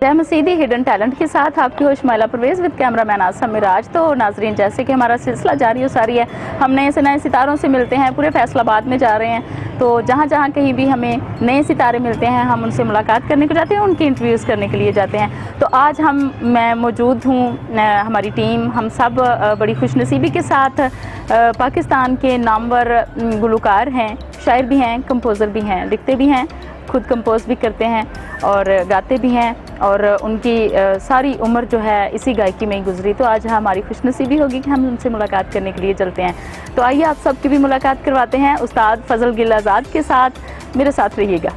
जय मसीदी hidden talent के साथ आपकी होश माइला परवेज़ विद कैमरामैन आसम मिराज। तो नाजरीन, जैसे कि हमारा सिलसिला जारी हो सारी है, हम नए से नए सितारों से मिलते हैं। पूरे फैसलाबाद में जा रहे हैं, तो जहाँ जहाँ कहीं भी हमें नए सितारे मिलते हैं हम उनसे मुलाकात करने को जाते हैं, उनकी इंटरव्यूज़ करने के लिए जाते हैं। तो आज मैं मौजूद हूँ, हमारी टीम, हम सब बड़ी खुशनसीबी के साथ पाकिस्तान के नामवर गुलकार हैं, शायर भी हैं, कंपोज़र भी हैं, लिखते भी हैं, खुद कंपोज भी करते हैं और गाते भी हैं, और उनकी सारी उम्र जो है इसी गायकी में ही गुजरी। तो आज हमारी खुशनसीबी होगी कि हम उनसे मुलाकात करने के लिए चलते हैं। तो आइए आप सबकी भी मुलाकात करवाते हैं उस्ताद फजल गिल आज़ाद के साथ। मेरे साथ रहिएगा।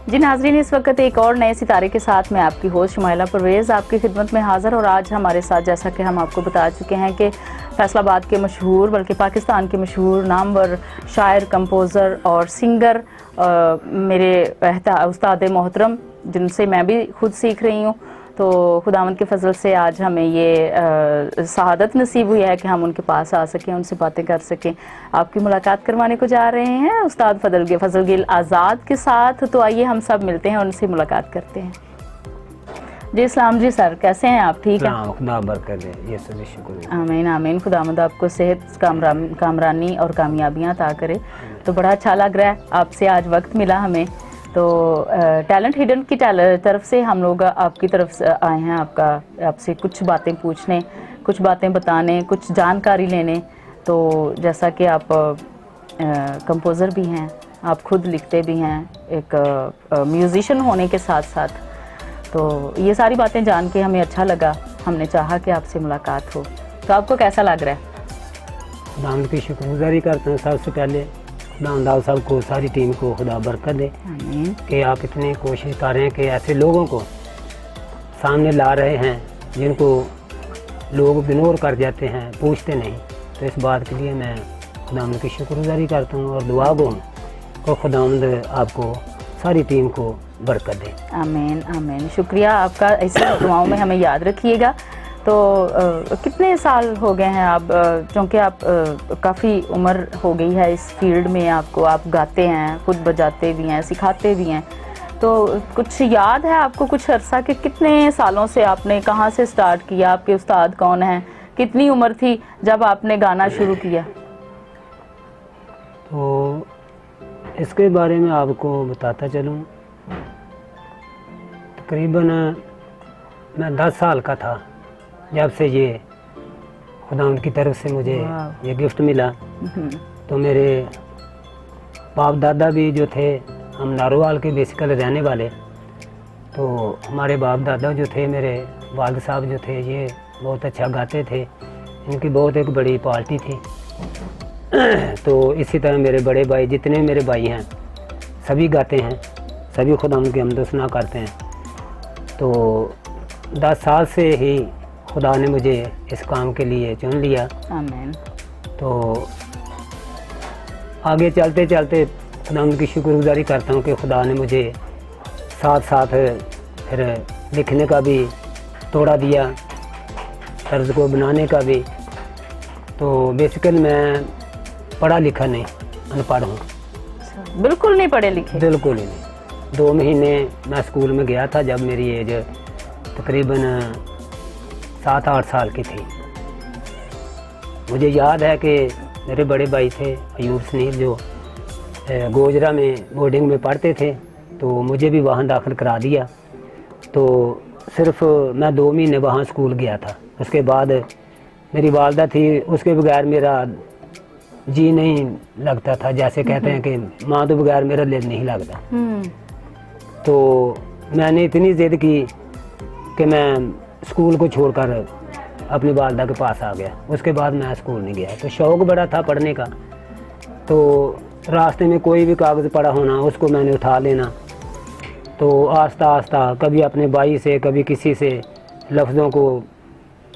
जी नाजरीन, इस वक्त एक और नए सितारे के साथ मैं आपकी होस्ट माइला परवेज़ आपकी खिदमत में हाज़िर। और आज हमारे साथ, जैसा कि हम आपको बता चुके हैं कि फैसलाबाद के मशहूर, बल्कि पाकिस्तान के मशहूर नामवर शायर, कंपोज़र और सिंगर मेरे उस्ताद मोहतरम, जिनसे मैं भी खुद सीख रही हूँ। तो खुदावंद के फजल से आज हमें ये सआदत नसीब हुई है कि हम उनके पास आ सकें, उनसे बातें कर सकें। आपकी मुलाकात करवाने को जा रहे हैं उस्ताद फजल गिल आज़ाद के साथ। तो आइए हम सब मिलते हैं, उनसे मुलाकात करते हैं। जी सलाम जी सर, कैसे हैं आप? ठीक है, खुदा बरकत दे, ये सभी शुक्र। आमीन आमीन। खुदावंद आपको सेहत, कामरानी और कामयाबियाँ अता करे। तो बड़ा अच्छा लग रहा है, आपसे आज वक्त मिला हमें। तो टैलेंट हिडन की तरफ से हम लोग आपकी तरफ आए हैं, आपसे कुछ बातें पूछने, कुछ बातें बताने, कुछ जानकारी लेने। तो जैसा कि आप कंपोज़र भी हैं, आप खुद लिखते भी हैं, एक म्यूज़िशियन होने के साथ साथ, तो ये सारी बातें जान के हमें अच्छा लगा। हमने चाहा कि आपसे मुलाकात हो। तो आपको कैसा लग रहा है? नाम की शुक्रगुजारी करते हैं सबसे पहले खुदा साहब को, सारी टीम को खुदा बरकत दे कि आप इतनी कोशिश कर रहे हैं कि ऐसे लोगों को सामने ला रहे हैं जिनको लोग इग्नोर कर जाते हैं, पूछते नहीं। तो इस बात के लिए मैं खुदा की शुक्रगुजारी करता हूँ और दुआ गो को खुदावंद आपको, सारी टीम को बरकत दे। आमीन आमीन। शुक्रिया आपका, ऐसी दुआओं में हमें याद रखिएगा। तो कितने साल हो गए हैं आप, क्योंकि आप काफ़ी उम्र हो गई है इस फील्ड में आपको, आप गाते हैं, खुद बजाते भी हैं, सिखाते भी हैं। तो कुछ याद है आपको कुछ अरसा कि कितने सालों से आपने, कहाँ से स्टार्ट किया, आपके उस्ताद कौन हैं, कितनी उम्र थी जब आपने गाना शुरू किया? तो इसके बारे में आपको बताता चलूँ, तकरीबन मैं 10 साल का था जब से ये खुदा की तरफ से मुझे ये गिफ्ट मिला। तो मेरे बाप दादा भी जो थे, हम नारोवाल के बेसिकली रहने वाले, तो हमारे बाप दादा जो थे, मेरे वालिद साहब जो थे, ये बहुत अच्छा गाते थे, इनकी बहुत एक बड़ी पार्टी थी। तो इसी तरह मेरे बड़े भाई, जितने मेरे भाई हैं, सभी गाते हैं, सभी खुदा उनकी हमदोसना करते हैं। तो 10 साल से ही खुदा ने मुझे इस काम के लिए चुन लिया। आमीन। तो आगे चलते चलते खुदा उनकी शुक्रगुजारी करता हूँ कि खुदा ने मुझे साथ साथ फिर लिखने का भी तोड़ा दिया, तर्ज को बनाने का भी। तो बेसिकली मैं पढ़ा लिखा नहीं, अनपढ़ हूँ। बिल्कुल नहीं पढ़े लिखे? बिल्कुल ही नहीं। 2 महीने मैं स्कूल में गया था जब मेरी एज तकरीबन 7-8 साल की थी। मुझे याद है कि मेरे बड़े भाई थे अयूब सुनील, जो गोजरा में बोर्डिंग में पढ़ते थे, तो मुझे भी वहाँ दाखिल करा दिया। तो सिर्फ मैं 2 महीने वहाँ स्कूल गया था। उसके बाद मेरी वालदा थी, उसके बगैर मेरा जी नहीं लगता था। जैसे कहते हैं कि माँ तो बगैर मेरा दिल नहीं लगता। तो मैंने इतनी ज़िद की कि मैं स्कूल को छोड़कर अपनी वालदा के पास आ गया। उसके बाद मैं स्कूल नहीं गया। तो शौक़ बड़ा था पढ़ने का, तो रास्ते में कोई भी कागज़ पड़ा होना उसको मैंने उठा लेना। तो आस्ता आस्ता कभी अपने भाई से, कभी किसी से लफ्ज़ों को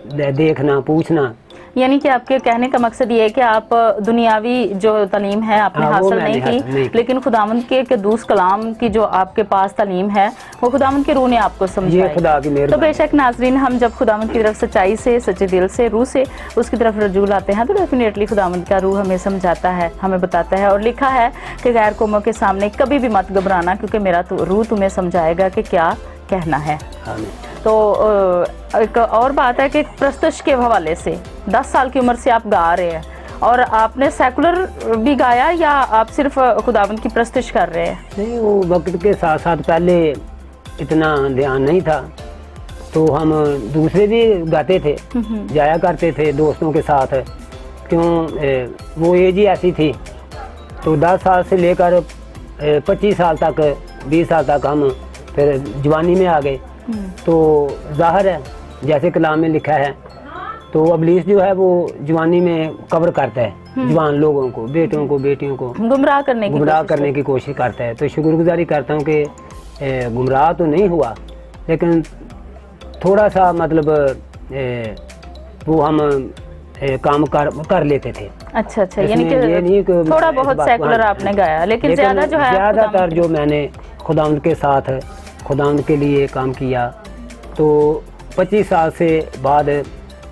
देखना, पूछना। यानी कि आपके कहने का मकसद ये है कि आप दुनियावी जो तालीम है आपने हाँ, वो हासिल मैंने नहीं नहीं की, लेकिन खुदावंद के कदूस कलाम की जो आपके पास तालीम है वो खुदावंद के रूह ने आपको ये समझाई। खुदा की तो मेहरबानी। बेशक नाजरीन, हम जब खुदावंद की तरफ सच्चाई से, सच्चे दिल से, रूह से उसकी तरफ रजू लाते हैं तो डेफिनेटली खुदावंद का रूह हमें समझाता है, हमें बताता है। और लिखा है कि गैर कौमों के सामने कभी भी मत घबराना, क्योंकि मेरा तो रूह तुम्हें समझाएगा कि क्या कहना है। आमीन। तो एक और बात है कि प्रस्तुश के हवाले से 10 साल की उम्र से आप गा रहे हैं, और आपने सेकुलर भी गाया या आप सिर्फ खुदावंद की प्रस्तुश कर रहे हैं? नहीं, वो वक्त के साथ साथ पहले इतना ध्यान नहीं था, तो हम दूसरे भी गाते थे, जाया करते थे दोस्तों के साथ। क्यों वो एज ही ऐसी थी, तो 10 साल से लेकर 25 साल तक, 20 साल तक हम फिर जवानी में आ गए। तो जाहिर है जैसे कलाम में लिखा है, तो अबलीस जो है वो जवानी में कवर करता है जवान लोगों को, बेटों को, बेटियों को गुमराह करने की कोशिश करता है। तो शुक्रगुजारी करता हूँ कि गुमराह तो नहीं हुआ, लेकिन थोड़ा सा मतलब वो हम काम कर लेते थे। अच्छा, इसमें यानी ये नहीं कि कि थोड़ा बहुत सेकुलर आपने गाया, लेकिन ज्यादा जो है ज़्यादातर जो मैंने खुदावंद के साथ, खुदावंद के लिए काम किया। तो 25 साल से बाद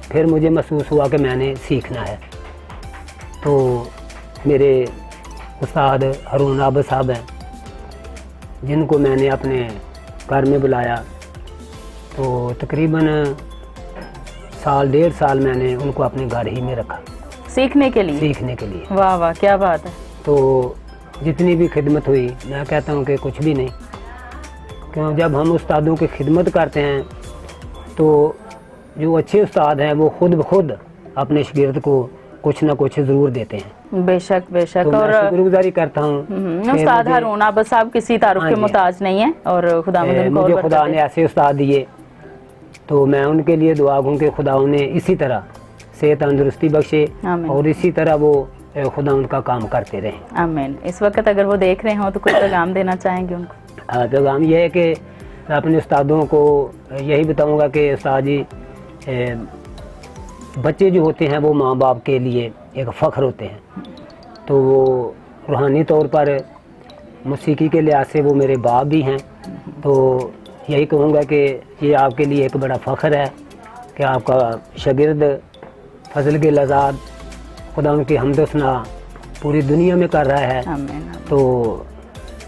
फिर मुझे महसूस हुआ कि मैंने सीखना है। तो मेरे उस्ताद हारून आबद साहब हैं, जिनको मैंने अपने घर में बुलाया। तो तकरीबन साल, 1.5 साल मैंने उनको अपने घर ही में रखा सीखने के लिए। वाह वाह, क्या बात है। तो जितनी भी खिदमत हुई, मैं कहता हूँ कि कुछ भी नहीं। क्यों, जब हम उस्तादों की खिदमत करते हैं तो जो अच्छे उस्ताद हैं वो खुद ब खुद अपने शागिर्द को कुछ ना कुछ ज़रूर देते हैं। बेशक बेशक। तो और मैं शुक्रगुजारी करता हूँ उस्ताद हारून आबद साहब किसी तारुफ के मुताज नहीं है, और मुझे खुदा ने ऐसे उस्ताद दिए, तो मैं उनके लिए दुआ दूँ कि खुदा उन्हें इसी तरह सेहत तंदुरुस्ती बख्शे और इसी तरह वो खुदा उनका काम करते रहें। आमीन। इस वक्त अगर वो देख रहे हो तो कुछ पैगाम देना चाहेंगे उनको? पैगाम यह है कि मैं अपने उस्तादों को यही बताऊंगा कि उस्ताद जी, बच्चे जो होते हैं वो माँ बाप के लिए एक फ़ख्र होते हैं। तो वो रूहानी तौर पर, मौसीकी के लिहाज से वो मेरे बाप भी हैं। तो यही कहूँगा कि ये आपके लिए एक बड़ा फ़ख्र है कि आपका शागिर्द फजल के लज़ाद खुदा उनकी हमदोसना पूरी दुनिया में कर रहा है। तो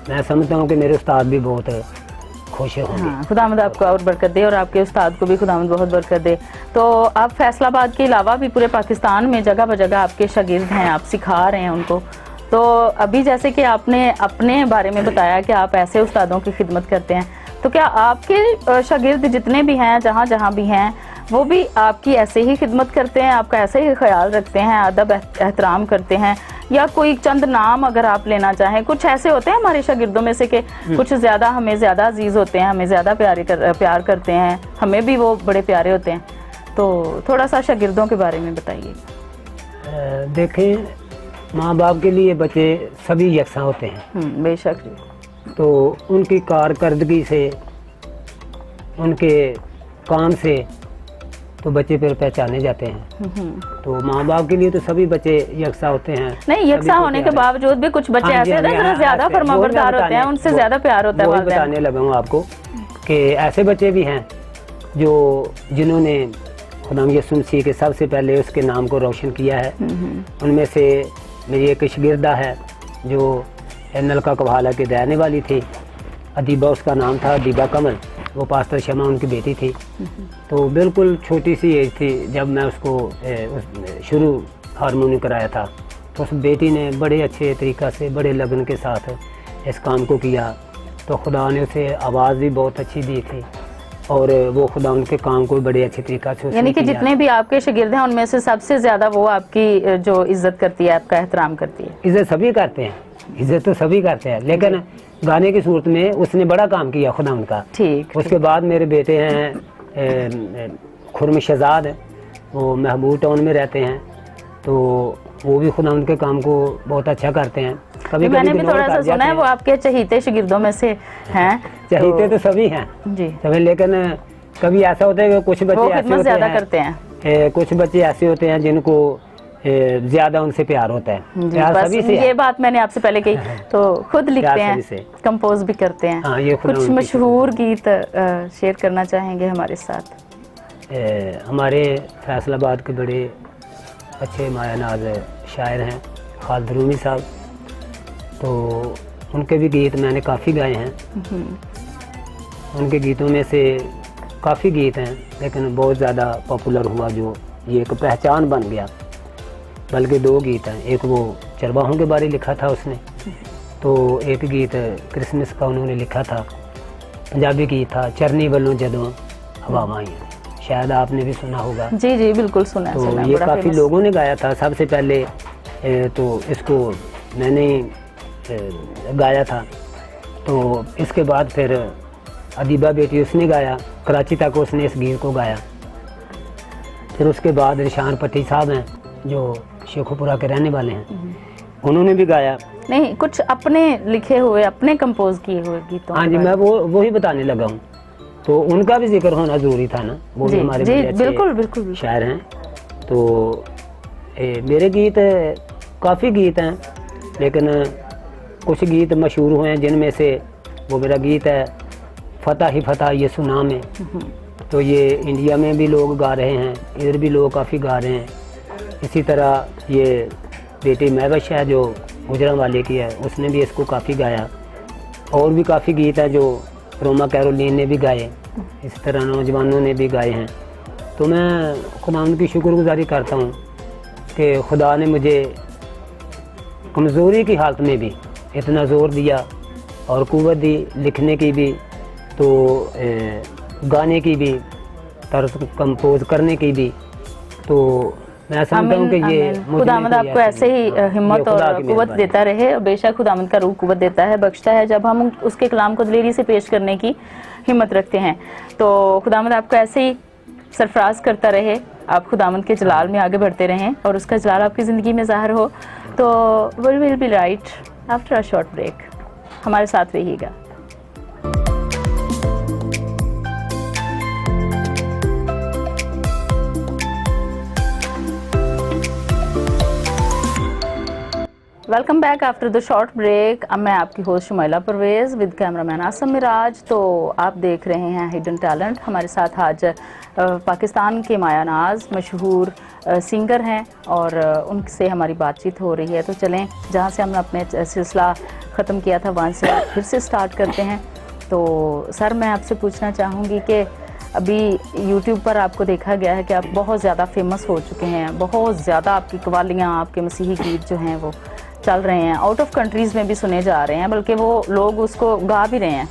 मैं समझता हूँ कि मेरे उस्ताद भी बहुत खुश होंगे। हाँ, खुदावंद आपको और बरकत दे, और आपके उस्ताद को भी खुदावंद बहुत बरकत दे। तो आप फैसलाबाद के अलावा भी पूरे पाकिस्तान में जगह ब जगह आपके शागिर्द हैं, आप सिखा रहे हैं उनको। तो अभी जैसे कि आपने अपने बारे में बताया कि आप ऐसे उस्तादों की खिदमत करते हैं, तो क्या आपके शागिर्द जितने भी हैं, जहाँ जहाँ भी हैं, वो भी आपकी ऐसे ही खिदमत करते हैं, आपका ऐसे ही ख्याल रखते हैं, अदब एहतराम करते हैं? या कोई चंद नाम अगर आप लेना चाहें, कुछ ऐसे होते हैं हमारे शागिर्दों में से कि कुछ ज़्यादा हमें ज़्यादा अजीज़ होते हैं, हमें ज़्यादा प्यार करते हैं, हमें भी वो बड़े प्यारे होते हैं। तो थोड़ा सा शागिर्दों के बारे में बताइए। देखें, माँ बाप के लिए बच्चे सभी यकसा होते हैं। बेशक। तो उनकी कारकर्दगी से, उनके काम से तो बच्चे फिर पहचाने जाते हैं। तो माँ बाप के लिए तो सभी बच्चे यकसा होते हैं। नहीं, यकसा होने के बावजूद भी कुछ बच्चे ऐसे होते हैं जो ज़्यादा फरमाबरदार होते हैं, उनसे ज़्यादा प्यार होता है। वही बताने लगा हूँ आपको कि ऐसे बच्चे भी हैं जिन्होंने खुदा यसुम मसीह के सबसे पहले उसके नाम को रोशन किया है। उनमें से मेरी एक शागिर्दा है जो नलका कवाला के रहने वाली थी, अदीबा उसका नाम था, अदीबा कमल। वो पास्टर शमा उनकी बेटी थी। तो बिल्कुल छोटी सी एज थी जब मैं उसको शुरू हारमोनी कराया था। तो उस बेटी ने बड़े अच्छे तरीक़ा से, बड़े लगन के साथ इस काम को किया। तो खुदा ने उसे आवाज़ भी बहुत अच्छी दी थी, और वो खुदा उनके काम को बड़े अच्छे तरीक़ा से, यानी कि जितने भी आपके शागिर्द हैं उनमें से सबसे ज़्यादा वो आपकी जो इज़्ज़त करती है, आपका एहतराम करती है। इज़्ज़त सभी करते हैं, इज़्ज़त तो सभी करते हैं, लेकिन गाने की सूरत में उसने बड़ा काम किया खुदा उनका। ठीक। उसके बाद मेरे बेटे हैं खुरम शहजाद, वो महबूब टाउन में रहते हैं। तो वो भी खुदा उनके काम को बहुत अच्छा करते हैं। कभी मैंने भी थोड़ा सा सुना है वो आपके चहीते शागिर्दों में से हैं। चहीते तो सभी हैं जी, सभी, लेकिन कभी ऐसा होता है कि कुछ बच्चे ऐसे होते ज़्यादा हैं करते हैं। कुछ बच्चे ऐसे होते हैं जिनको ज्यादा उनसे प्यार होता है, जी, प्यार बस सभी से ये बात मैंने आपसे पहले कही। तो खुद लिखते प्यार हैं, सभी से। कंपोज भी करते हैं। हाँ, ये खुद कुछ उनकी मशहूर गीत शेयर करना चाहेंगे हमारे साथ? हमारे फैसलाबाद के बड़े अच्छे मायानाज शायर हैं खालिद रूमी साहब, तो उनके भी गीत मैंने काफ़ी गाए हैं। उनके गीतों में से काफ़ी गीत हैं, लेकिन बहुत ज़्यादा पॉपुलर हुआ जो ये एक पहचान बन गया, बल्कि 2 गीत हैं। एक वो चरवाहों के बारे लिखा था उसने, तो एक गीत क्रिसमस का उन्होंने लिखा था, पंजाबी गीत था चरनी वालों जदों हवावां आईयां, शायद आपने भी सुना होगा। जी जी बिल्कुल सुना है, तो सुना है, ये बड़ा काफ़ी famous। लोगों ने गाया था। सबसे पहले तो इसको मैंने गाया था, तो इसके बाद फिर अदीबा बेटी उसने गाया, कराची तक उसने इस गीत को गाया। फिर उसके बाद रिशान पट्टी साहब हैं जो शेखुपुरा के रहने वाले हैं, उन्होंने भी गाया। नहीं, कुछ अपने लिखे हुए, अपने कंपोज किए हुए गीतों हाँ के जी, बारे मैं वो ही बताने लगा हूँ, तो उनका भी जिक्र होना ज़रूरी था ना, वो भी जी, हमारे जी, बड़े अच्छे बिल्कुल, बिल्कुल। शायर हैं। तो मेरे गीत काफ़ी गीत हैं, लेकिन कुछ गीत मशहूर हुए हैं, जिनमें से वो मेरा गीत है फतह ही फतह ये सुना में, तो ये इंडिया में भी लोग गा रहे हैं, इधर भी लोग काफ़ी गा रहे हैं। इसी तरह ये बेटी महवश है जो गुजरांवाले की है, उसने भी इसको काफ़ी गाया। और भी काफ़ी गीत हैं जो रोमा कैरोलीन ने भी गाए, इस तरह नौजवानों ने भी गाए हैं। तो मैं खुदा की शुक्रगुजारी करता हूँ कि खुदा ने मुझे कमज़ोरी की हालत में भी इतना ज़ोर दिया और क़ुव्वत दी लिखने की भी, तो गाने की भी, तर्ज कंपोज करने की भी। तो मैं समझता हूँ कि ये खुदावंद आपको ऐसे ही हिम्मत और कुव्वत देता रहे, और बेशक खुदावंद का रूह कुव्वत देता है, बख्शता है जब हम उसके कलाम को दिलेरी से पेश करने की हिम्मत रखते हैं। तो खुदावंद आपको ऐसे ही सरफराज करता रहे, आप खुदावंद के जलाल में आगे बढ़ते रहें और उसका जलाल आपकी ज़िंदगी में ज़ाहिर हो। तो we will be right after a short break, हमारे साथ रहिएगा। Welcome back after the short break. अब मैं आपकी host Shumaila Parvez with cameraman Asam Miraj. तो आप देख रहे हैं हिडन टैलेंट। हमारे साथ आज पाकिस्तान के मायानाज मशहूर सिंगर हैं और उनसे हमारी बातचीत हो रही है। तो चलें, जहां से हमने अपने सिलसिला ख़त्म किया था वहाँ से फिर से स्टार्ट करते हैं। तो सर, मैं आपसे पूछना चाहूँगी कि अभी YouTube पर आपको देखा गया है कि आप बहुत ज़्यादा फेमस हो चुके हैं, बहुत ज़्यादा आपकी कवालियाँ, आपके मसीही गीत जो हैं वो चल रहे हैं, आउट ऑफ कंट्रीज़ में भी सुने जा रहे हैं, बल्कि वो लोग उसको गा भी रहे हैं।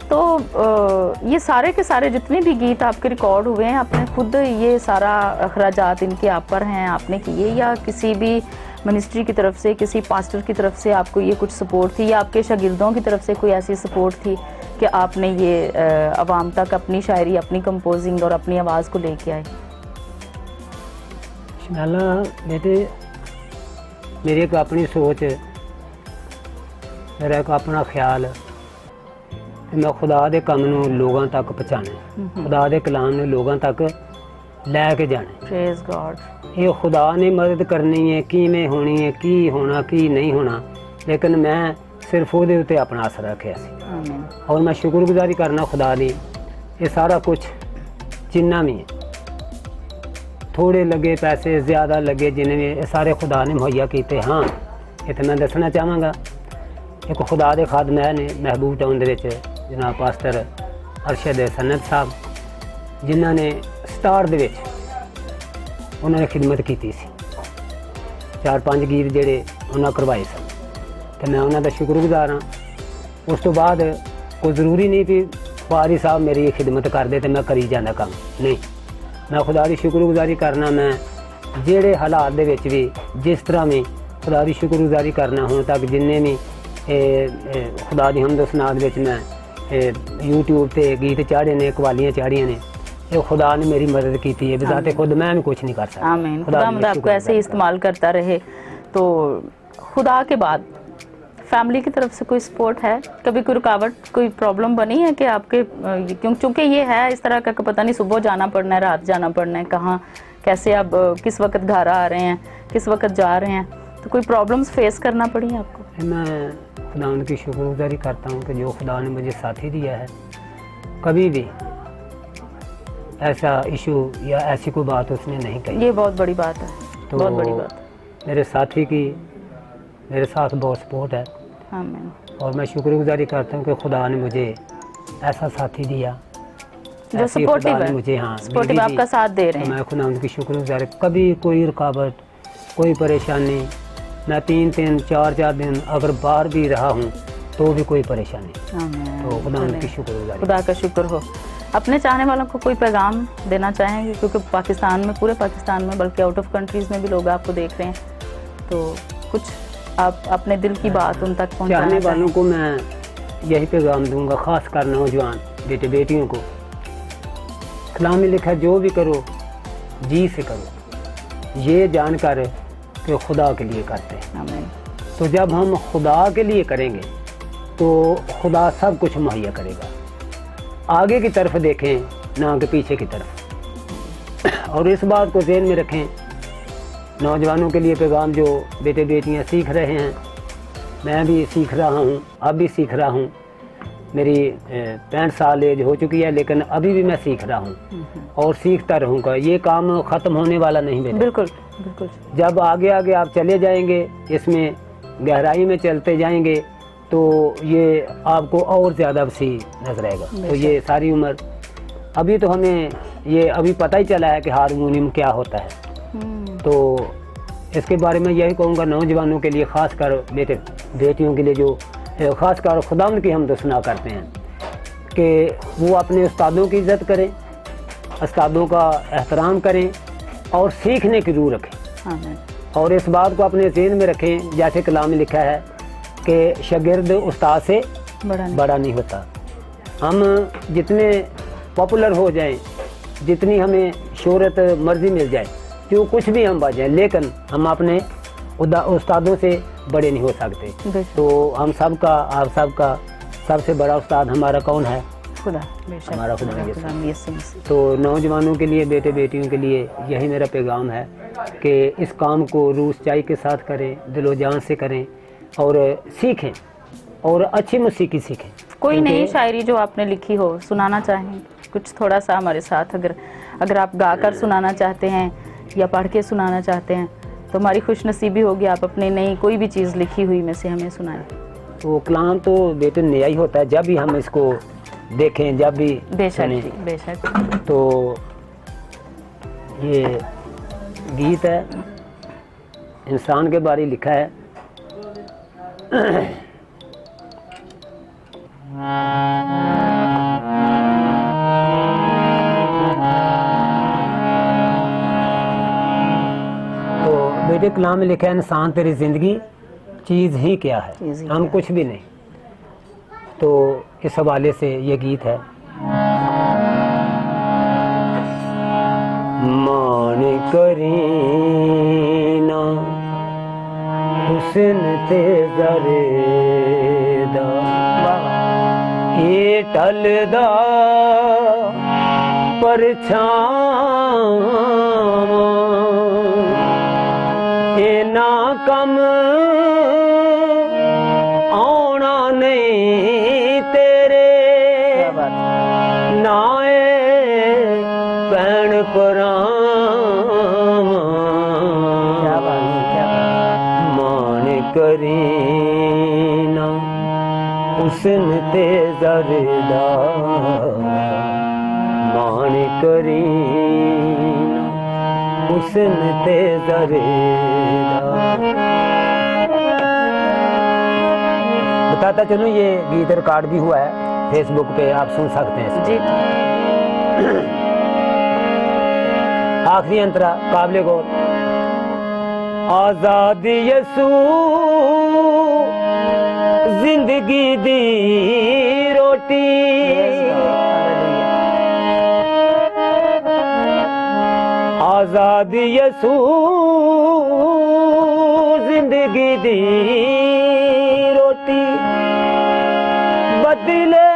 तो ये सारे के सारे जितने भी गीत आपके रिकॉर्ड हुए हैं, आपने खुद ये सारा अखराजात इनके आप पर हैं, आपने किए, या किसी भी मिनिस्ट्री की तरफ से, किसी पास्टर की तरफ से आपको ये कुछ सपोर्ट थी, या आपके शागिर्दों की तरफ से कोई ऐसी सपोर्ट थी कि आपने ये आवाम तक अपनी शायरी, अपनी कंपोजिंग और अपनी आवाज़ को लेके आए? शुमाइला बेटे, मेरी एक अपनी सोच, मेरा एक अपना ख्याल कि मैं खुदा दे कम नूं लोगों तक पहुँचाना, खुदा दे कलाम नूं लोगों तक लैके जाना। Praise God. ये खुदा ने मदद करनी है, किवें होनी है, की होना की नहीं होना, लेकिन मैं सिर्फ ਉਹਦੇ ਉੱਤੇ अपना असर रखा सी। और मैं शुक्रगुजारी करना खुदा दी, ये सारा कुछ जिन्ना भी है, थोड़े लगे पैसे, ज़्यादा लगे, जिन्हें सारे खुदा ने मुहैया किए। हाँ, इतना मैं दसना चाहांगा, एक खुदा दे खादम ने महबूब टाउन दे विच जनाब पास्टर अरशद सन्नत साहब, जिन्हों ने स्टार दे विच उन्होंने खिदमत की सी, 4-5 गीत जेडे उन्होंने करवाए सन, तो मैं उन्होंने शुक्रगुजार हाँ। उस तो बाद कोई ज़रूरी नहीं कि वारी साहब मेरी खिदमत कर दे तो मैं करी जाना काम, नहीं, मैं खुदा की शुक्रगुजारी करना, मैं जेड़े हालात दे विच भी जिस तरह भी खुदा की शुक्रगुजारी करना हुण तक, जिन्ने भी खुदा की हमद सनाद विच मैं यूट्यूब पे गीत चाढ़े ने, कवालियाँ चाढ़ियाँ ने, ये खुदा ने मेरी मदद की है, बजाते खुद मैं भी कुछ नहीं कर सकता। आमीन। खुदा आपको ऐसे ही इस्तेमाल करता रहे। तो खुदा के बाद फैमिली की तरफ से कोई सपोर्ट है? कभी कोई रुकावट, कोई प्रॉब्लम बनी है कि आपके, क्योंकि ये है इस तरह का कि पता नहीं सुबह जाना पड़ना है, रात जाना पड़ना है, कहाँ कैसे आप किस वक्त घर आ रहे हैं, किस वक्त जा रहे हैं, तो कोई प्रॉब्लम्स फेस करना पड़ी आपको? मैं खुदा की शुक्रगुजारी करता हूँ कि जो खुदा ने मुझे साथी दिया है, कभी भी ऐसा इशू या ऐसी कोई बात उसने नहीं कही। ये बहुत बड़ी बात है, तो बहुत बड़ी बात है। मेरे साथी की मेरे साथ बहुत सपोर्ट है आमीन। और मैं शुक्रगुजारी करता हूँ कि खुदा ने मुझे ऐसा साथी दिया जो ऐसी सपोर्टिव खुदा ने है, मुझे, हाँ, सपोर्टिव बीवी आपका दी। साथ दे रहे तो हैं। मैं खुदा की शुक्रगुजारी, कभी कोई रुकावट, कोई परेशानी, मैं 3-3 4-4 दिन अगर बाहर भी रहा हूँ तो भी कोई परेशानी, आमीन। तो खुदा की शुक्रगुजारी। खुदा का शुक्र हो। अपने चाहने वालों को कोई पैगाम देना चाहेंगे, क्योंकि पाकिस्तान में, पूरे पाकिस्तान में, बल्कि आउट ऑफ कंट्रीज़ में भी लोग आपको देख रहे हैं, तो कुछ आप अपने दिल की बात उन तक पहुंचाना चाहने वालों चाहें? को मैं यही पैगाम दूंगा, ख़ास कर नौजवान बेटे बेटियों को, कलाम में लिखा जो भी करो जी से करो, ये जानकर कि खुदा के लिए करते हैं। आमीन। तो जब हम खुदा के लिए करेंगे तो खुदा सब कुछ मुहैया करेगा। आगे की तरफ देखें ना कि पीछे की तरफ। और इस बात को ज़हन में रखें, नौजवानों के लिए पैगाम जो बेटे बेटियां सीख रहे हैं, मैं भी सीख रहा हूं, अब भी सीख रहा हूं। मेरी 65 साल एज हो चुकी है, लेकिन अभी भी मैं सीख रहा हूं और सीखता रहूँगा। ये काम ख़त्म होने वाला नहीं बेटा। बिल्कुल बिल्कुल। जब आगे आगे आप चले जाएंगे, इसमें गहराई में चलते जाएंगे, तो ये आपको और ज़्यादा वसी नजर आएगा। तो ये सारी उम्र, अभी तो हमें ये अभी पता ही चला है कि हारमोनियम क्या होता है। तो इसके बारे में यही कहूँगा नौजवानों के लिए, ख़ास कर बेटे बेटियों के लिए, जो ख़ास कर खुदावंद की हम दुसना करते हैं, कि वो अपने उस्तादों की इज़्ज़त करें, उस्तादों का एहतराम करें और सीखने की रूह रखें। आमीन। और इस बात को अपने ज़हन में रखें, जैसे कलाम में लिखा है कि शागिर्द उस्ताद से बड़ा नहीं होता। हम जितने पॉपुलर हो जाएं, जितनी हमें शोहरत मर्जी मिल जाए, जो कुछ भी हम बाजें, लेकिन हम अपने उस्तादों से बड़े नहीं हो सकते। तो हम सब का, आप सब का सबसे बड़ा उस्ताद हमारा कौन है? खुदा। हमारा खुदा यीशु। तो नौजवानों के लिए, बेटे बेटियों के लिए यही मेरा पैगाम है कि इस काम को रूह सच्चाई के साथ करें, दिलो जान से करें और सीखें और अच्छी मौसीकी सीखें। कोई नई शायरी जो आपने लिखी हो सुनाना चाहें कुछ थोड़ा सा हमारे साथ? अगर आप गाकर सुनाना चाहते हैं या पढ़ के सुनाना चाहते हैं तो हमारी खुशनसीबी होगी। आप अपनी नई कोई भी चीज़ लिखी हुई में से हमें सुनाएं। तो कलाम तो बेटे नया ही होता है, जब भी हम इसको देखें, जब भी बेशक जी, बेशक। तो ये गीत है, इंसान के बारे में लिखा है। तो बेटे कलाम में लिखा है, इंसान तेरी ज़िंदगी चीज़ ही क्या है, हम कुछ भी नहीं। तो इस हवाले से ये गीत है। मान करीना हुस्न ते जरेदा, ये टलदा परछावां, ये ना कम आना नहीं तेरे, नाए भैन परावां, मान करीना हुस्न ते जरदा, मान करीना हुस्न ते जरदा। बताता चलूं, ये गीत रिकॉर्ड भी हुआ है, फेसबुक पे आप सुन सकते हैं जी। आखिरी अंतरा काबिल गौर। आजाद यसू जिंदगी दी रोटी, आजाद यसू जिंदगी दी रोटी, बदले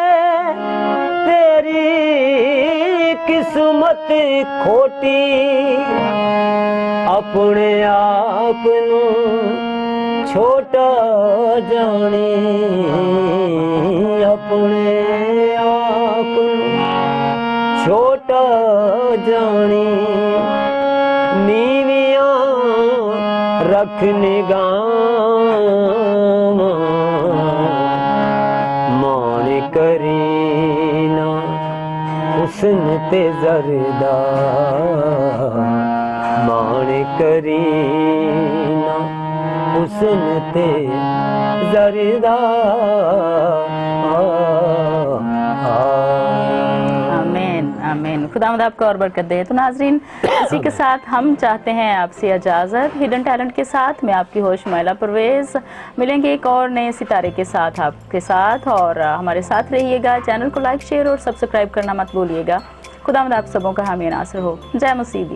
तेरी किस्मत खोटी अपने आप नू छोटा जाने अपने आप नू छोटा जाने नीवियां रखने गाँव मान करीना हुस्न ते जरदा मान करीना हुस्न ते जरदा आमीन आमीन। खुदावंद आपको और बरकत दे। तो नाजरीन, इसी के साथ हम चाहते हैं आपसे इजाज़त। हिडन टैलेंट के साथ मैं आपकी होस्ट माइला परवेज़ मिलेंगे एक और नए सितारे के साथ आपके साथ, और हमारे साथ रहिएगा। चैनल को लाइक शेयर और सब्सक्राइब करना मत भूलिएगा। खुदावंद आप सबों का हामी नासिर हो। जय मसीह।